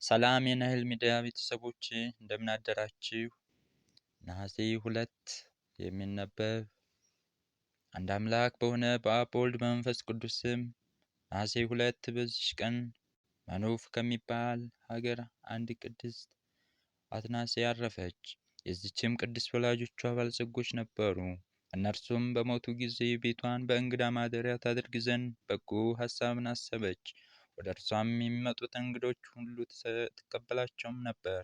ሰላም የናይል ሚዲያ ቤተሰቦች እንደምን አደራችሁ። ነሐሴ 2 የሚነበብ አንድ አምላክ በሆነ በአብ በወልድ በመንፈስ ቅዱስ ስም ነሐሴ 2 በዚች ቀን መኖፍ ከሚባል ሀገር አንድ ቅድስት አትናስያ አረፈች። የዚችም ቅድስት ወላጆቿ ባለጸጎች ነበሩ። እነርሱም በሞቱ ጊዜ ቤቷን በእንግዳ ማደሪያ ታደርግ ዘንድ በጎ ሐሳብን አሰበች። ወደ እርሷም የሚመጡት እንግዶች ሁሉ ትቀበላቸውም ነበር።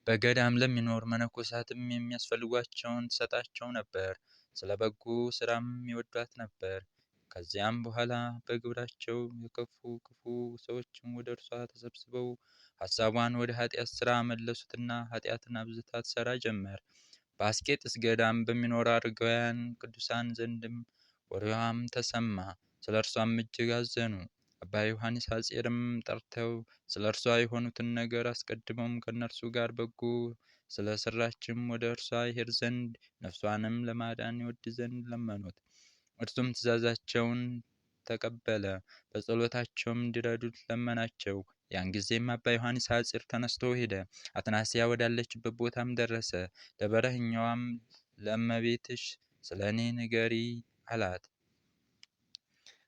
በገዳም ለሚኖር መነኮሳትም የሚያስፈልጓቸውን ትሰጣቸው ነበር። ስለ በጎ ስራም ይወዷት ነበር። ከዚያም በኋላ በግብራቸው የከፉ ክፉ ሰዎችም ወደ እርሷ ተሰብስበው ሐሳቧን ወደ ኃጢአት ሥራ መለሱትና ኃጢአትን አብዝታ ትሠራ ጀመር። በአስቄጥስ ገዳም በሚኖሩ አረጋውያን ቅዱሳን ዘንድም ወሬዋም ተሰማ። ስለ እርሷም እጅግ አዘኑ። አባ ዮሐንስ ሐጺርም ጠርተው ስለ እርሷ የሆኑትን ነገር አስቀድመውም ከእነርሱ ጋር በጎ ስለ ሠራችም ወደ እርሷ ይሄድ ዘንድ ነፍሷንም ለማዳን ይወድ ዘንድ ለመኑት። እርሱም ትእዛዛቸውን ተቀበለ። በጸሎታቸውም እንዲረዱት ለመናቸው። ያን ጊዜም አባ ዮሐንስ ሐጺር ተነስቶ ሄደ። አትናስያ ወዳለችበት ቦታም ደረሰ። ለበረኛዋም ለእመቤትሽ ስለ እኔ ንገሪ አላት።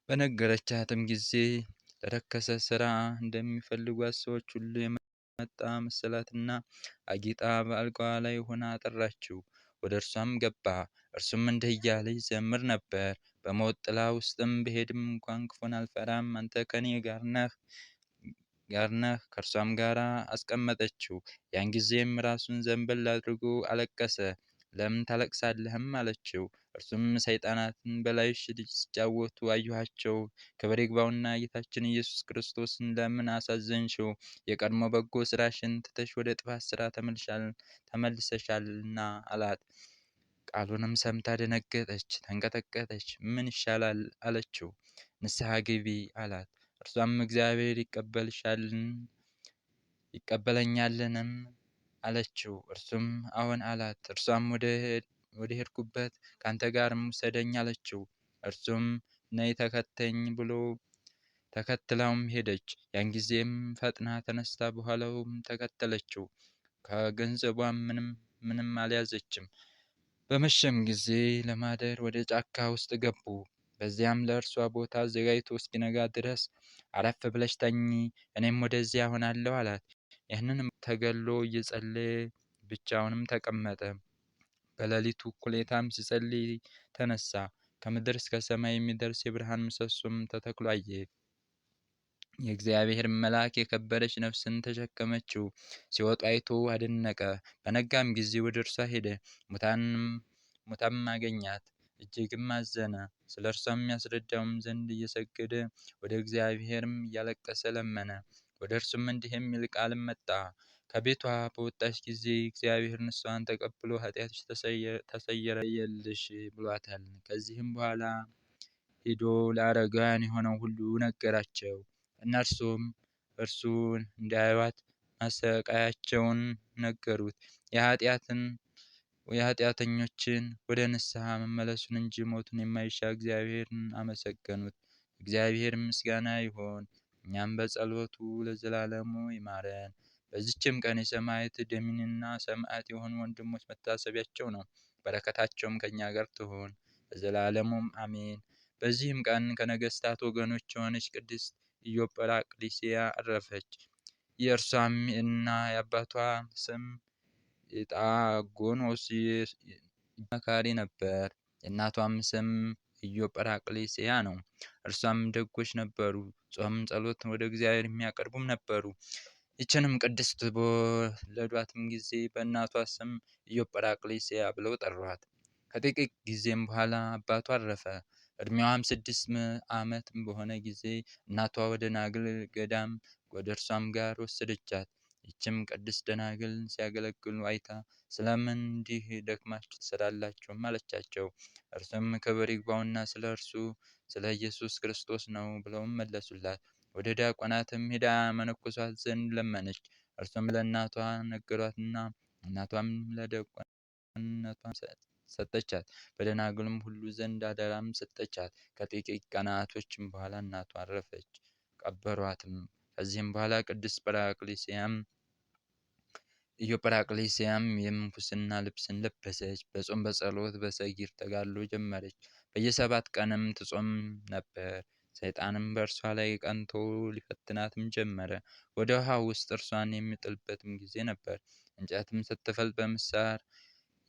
በነገረቻትም ጊዜ ለረከሰ ሥራ እንደሚፈልጓት ሰዎች ሁሉ የመጣ መሰላትና አጊጣ በአልጋዋ ላይ ሆና ጠራችው። ወደ እርሷም ገባ። እርሱም እንዲህ እያለ ይዘምር ነበር። በሞት ጥላ ውስጥም ብሄድም እንኳን ክፉን አልፈራም፣ አንተ ከእኔ ጋር ነህ። ከእርሷም ጋር አስቀመጠችው። ያን ጊዜም ራሱን ዘንበል አድርጎ አለቀሰ። ለምን ታለቅሳለህም? አለችው። እርሱም ሰይጣናትን በላይሽ ሲጫወቱ አየኋቸው። ክብር ይግባውና ጌታችን ኢየሱስ ክርስቶስን ለምን አሳዘንሽው? የቀድሞ በጎ ስራሽን ትተሽ ወደ ጥፋት ስራ ተመልሰሻልና አላት። ቃሉንም ሰምታ ደነገጠች፣ ተንቀጠቀጠች። ምን ይሻላል አለችው። ንስሐ ግቢ አላት። እርሷም እግዚአብሔር ይቀበለኛልንም አለችው። እርሱም አዎን አላት። እርሷም ወደ ሄድኩበት ከአንተ ጋርም ውሰደኝ አለችው። እርሱም ነይ ተከተኝ ብሎ ተከትላውም ሄደች። ያን ጊዜም ፈጥና ተነስታ በኋላውም ተከተለችው። ከገንዘቧም ምንም አልያዘችም። በመሸም ጊዜ ለማደር ወደ ጫካ ውስጥ ገቡ። በዚያም ለእርሷ ቦታ አዘጋጅቶ እስኪነጋ ድረስ አረፍ ብለሽ ተኚ፣ እኔም ወደዚያ እሆናለሁ አላት። ይህንንም ተገሎ እየጸለየ ብቻውንም ተቀመጠ። በሌሊቱ እኩሌታም ሲጸልይ ተነሳ። ከምድር እስከ ሰማይ የሚደርስ የብርሃን ምሰሶም ተተክሎ አየ። የእግዚአብሔር መልአክ የከበረች ነፍስን ተሸከመችው። ሲወጡ አይቶ አደነቀ። በነጋም ጊዜ ወደ እርሷ ሄደ። ሙታም አገኛት፣ እጅግም አዘነ። ስለ እርሷም ያስረዳውም ዘንድ እየሰገደ ወደ እግዚአብሔርም እያለቀሰ ለመነ። ወደ እርሱም እንዲህ የሚል ቃልም መጣ። ከቤቷ በወጣች ጊዜ እግዚአብሔር ንስሐዋን ተቀብሎ ኃጢአትሽ ተሰረየልሽ ብሏታል። ከዚህም በኋላ ሄዶ ለአረጋውያን የሆነው ሁሉ ነገራቸው። እነርሱም እርሱን እንዲያዩት ማሰቃያቸውን ነገሩት። የኃጢአተኞችን ወደ ንስሐ መመለሱን እንጂ ሞቱን የማይሻ እግዚአብሔርን አመሰገኑት። እግዚአብሔር ምስጋና ይሁን፣ እኛም በጸሎቱ ለዘላለሙ ይማረን። በዚችም ቀን የሰማዕት ደሚንና ሰማዕት የሆኑ ወንድሞች መታሰቢያቸው ነው። በረከታቸውም ከእኛ ጋር ትሁን ለዘላለሙም አሜን። በዚህም ቀን ከነገሥታት ወገኖች የሆነች ቅድስት ኢዮጵራቅሊስያ አረፈች። የእርሷም እና የአባቷ ስም ጣጎኖስ መካሪ ነበር። የእናቷም ስም ኢዮጵራቅሊስያ ነው። እርሷም ደጎች ነበሩ። ጾም ጸሎት ወደ እግዚአብሔር የሚያቀርቡም ነበሩ። ይችንም ቅድስት በወለዷትም ጊዜ በእናቷ ስም ኢዮጵራቅሊስያ ብለው ጠሯት። ከጥቂት ጊዜም በኋላ አባቷ አረፈ። ዕድሜዋም 6 ዓመት በሆነ ጊዜ እናቷ ወደ ናግል ገዳም ወደ እርሷም ጋር ወሰደቻት። ይህችም ቅድስት ደናግል ሲያገለግሉ አይታ ስለምን እንዲህ ደክማችሁ ትሰራላችሁ? አለቻቸው። እርሱም ክብር ይግባውና ስለ እርሱ ስለ ኢየሱስ ክርስቶስ ነው ብለውም መለሱላት። ወደ ዲያቆናትም ሄዳ መነኮሳት ዘንድ ለመነች። እርሱም ለእናቷ ነገሯትና እናቷም ለዲያቆናቷ ሰጠቻት። በደናግሉም ሁሉ ዘንድ አደራም ሰጠቻት። ከጥቂት ቀናቶችም በኋላ እናቷ አረፈች። ቀበሯትም። ከዚህም በኋላ ቅድስት ኢዮጵራቅሊስያም የምንኩስና ልብስን ለበሰች። በጾም በጸሎት በሰጊድ ተጋድሎ ጀመረች። በየ7 ቀንም ትጾም ነበር። ሰይጣንም በእርሷ ላይ ቀንቶ ሊፈትናትም ጀመረ። ወደ ውሃ ውስጥ እርሷን የሚጥልበትም ጊዜ ነበር። እንጨትም ስትፈልጥ በምሳር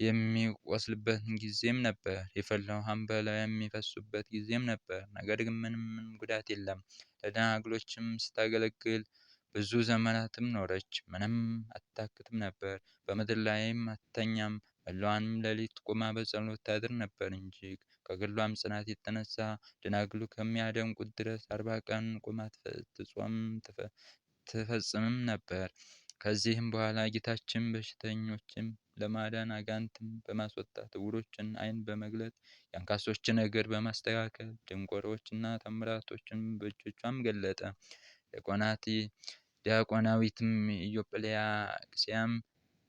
የሚቆስልበት ጊዜም ነበር። የፈላ ውሃም በላዩ የሚፈሱበት ጊዜም ነበር። ነገር ግን ምንም ጉዳት የለም። ለደናግሎችም ስታገለግል ብዙ ዘመናትም ኖረች። ምንም አትታክትም ነበር። በምድር ላይም አትተኛም። መላዋንም ሌሊት ቁማ በጸሎት ታድር ነበር እንጂ። ከገድሏም ጽናት የተነሳ ደናግሉ ከሚያደንቁት ድረስ 40 ቀን ቁማ ትጾም ትፈጽምም ነበር። ከዚህም በኋላ ጌታችን በሽተኞችን ለማዳን አጋንንትን በማስወጣት ዕውሮችን ዓይን በመግለጥ የአንካሶችን እግር በማስተካከል ድንቆሮችና ተአምራቶችን በእጆቿም ገለጠ። ዲያቆናዊትም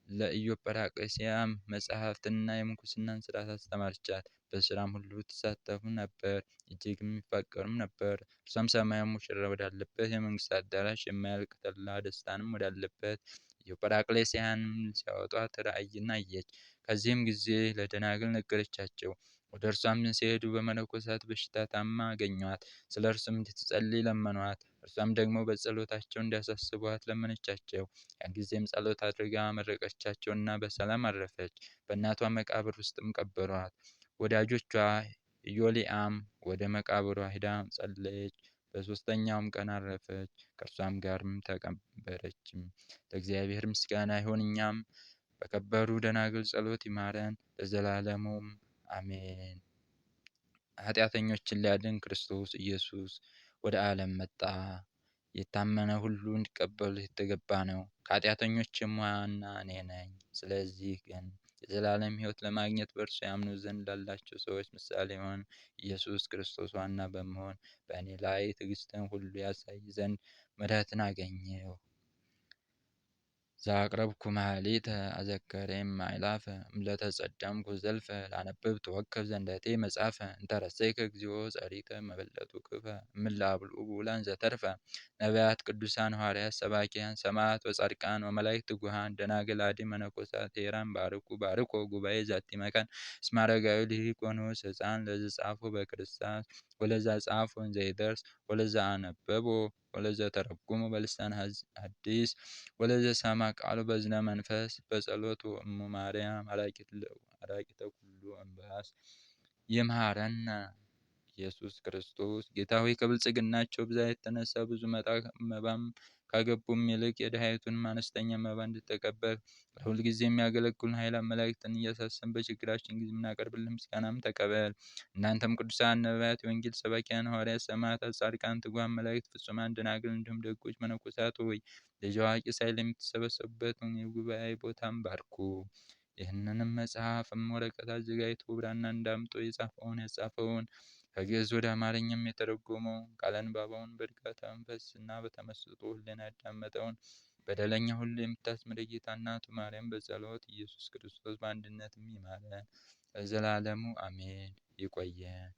ለኢዮጵራቅስያም መጻሕፍትንና የምንኩስናን ሥርዓት አስተማረቻት። በሥራም ሁሉ ትሳተፉ ነበር፣ እጅግም ይፋቀሩም ነበር። እርሷም ሰማያዊ ሙሽራ ወዳለበት የመንግሥት አዳራሽ የማያልቅ ተድላ ደስታንም ወዳለበት ኢዮጵራቅስያንም ሲያወጧት ራእይን አየች። ከዚህም ጊዜ ለደናግል ነገረቻቸው። ወደ እርሷም ሲሄዱ በመነኮሳት በሽታ ታማ አገኟት። ስለ እርሱም እንድትጸልይ ለመኗት። እርሷም ደግሞ በጸሎታቸው እንዲያሳስቧት ለመነቻቸው። ያን ጊዜም ጸሎት አድርጋ መረቀቻቸውና በሰላም አረፈች። በእናቷ መቃብር ውስጥም ቀበሯት። ወዳጆቿ ኢዮልያም ወደ መቃብሯ ሄዳ ጸለየች። በሦስተኛውም ቀን አረፈች። ከእርሷም ጋርም ተቀበረችም። ለእግዚአብሔር ምስጋና ይሁን፣ እኛም በከበሩ ደናግል ጸሎት ይማረን ለዘላለሙም አሜን። ኃጢአተኞችን ሊያድን ክርስቶስ ኢየሱስ ወደ ዓለም መጣ። የታመነ ሁሉ እንዲቀበሉት የተገባ ነው። ከኃጢአተኞችም ዋና እኔ ነኝ። ስለዚህ ግን የዘላለም ሕይወት ለማግኘት በእርሱ ያምኑ ዘንድ ላላቸው ሰዎች ምሳሌ የሆነ ኢየሱስ ክርስቶስ ዋና በመሆን በእኔ ላይ ትዕግስትን ሁሉ ያሳይ ዘንድ ምሕረትን አገኘሁ። ዘአቅረብኩ ማኅሌተ አዘከሬም አእላፈ እምለተጸደምኩ ዘልፈ ላነብብ ተወከፍ ዘንደቴ መጽሐፈ እንተረሰይከ እግዚኦ ጸሪቀ መበለቱ ክፈ እምላብልዑ ብኡላን ዘተርፈ ነቢያት፣ ቅዱሳን ሐዋርያት፣ ሰባኪያን ሰማዕታት ወጻድቃን ወመላእክት ትጉሃን ደናግል አዲ መነኮሳት ሄራን ባርኩ ባርኮ ጉባኤ ዛቲ መካን እስመ አረጋዊ ልሂቅ ወንዑስ ሕፃን ለዘጻፎ በክርስታስ ወለዛ ጻፎን ዘይደርስ ወለዛ አነበቦ ወለዘ ተረጉሞ በልሳን ሐዲስ ወለዘ ሰማ ቃሉ በዝነ መንፈስ በጸሎቱ እሙ ማርያም አራቂተ ኩሉ እምባስ ይምሃረነ ኢየሱስ ክርስቶስ። ጌታ ሆይ ከብልጽግናቸው ብዛት የተነሳ ብዙ መባም ካገቡም ይልቅ የድሃይቱንም አነስተኛ መባ እንድትቀበል ለሁል ጊዜ የሚያገለግሉን ኃይላት መላእክትን እያሳሰብን በችግራችን ጊዜ የምናቀርብልን ምስጋናም ተቀበል። እናንተም ቅዱሳን ነቢያት፣ የወንጌል ሰባኪያን ሐዋርያት፣ ሰማዕታት፣ ጻድቃን፣ ትጉሃን መላእክት፣ ፍጹማን ደናግል እንዲሁም ደጎች መነኮሳት ሆይ ልጅ አዋቂ ሳይል የምትሰበሰቡበትን የጉባኤ ቦታም ባርኩ። ይህንንም መጽሐፍም ወረቀት አዘጋጅቶ ብራና እንዳምጦ የጻፈውን ያጻፈውን ከግዕዝ ወደ አማርኛም የተረጎመውን ቃለ ንባባውን በእርጋታ መንፈስ እና በተመስጦ ሕሊና ያዳመጠውን በደለኛ ሁሉ የምታስምር የጌታ እናቱ ማርያም በጸሎት ኢየሱስ ክርስቶስ በአንድነት ይማረን ለዘላለሙ አሜን። ይቆየን።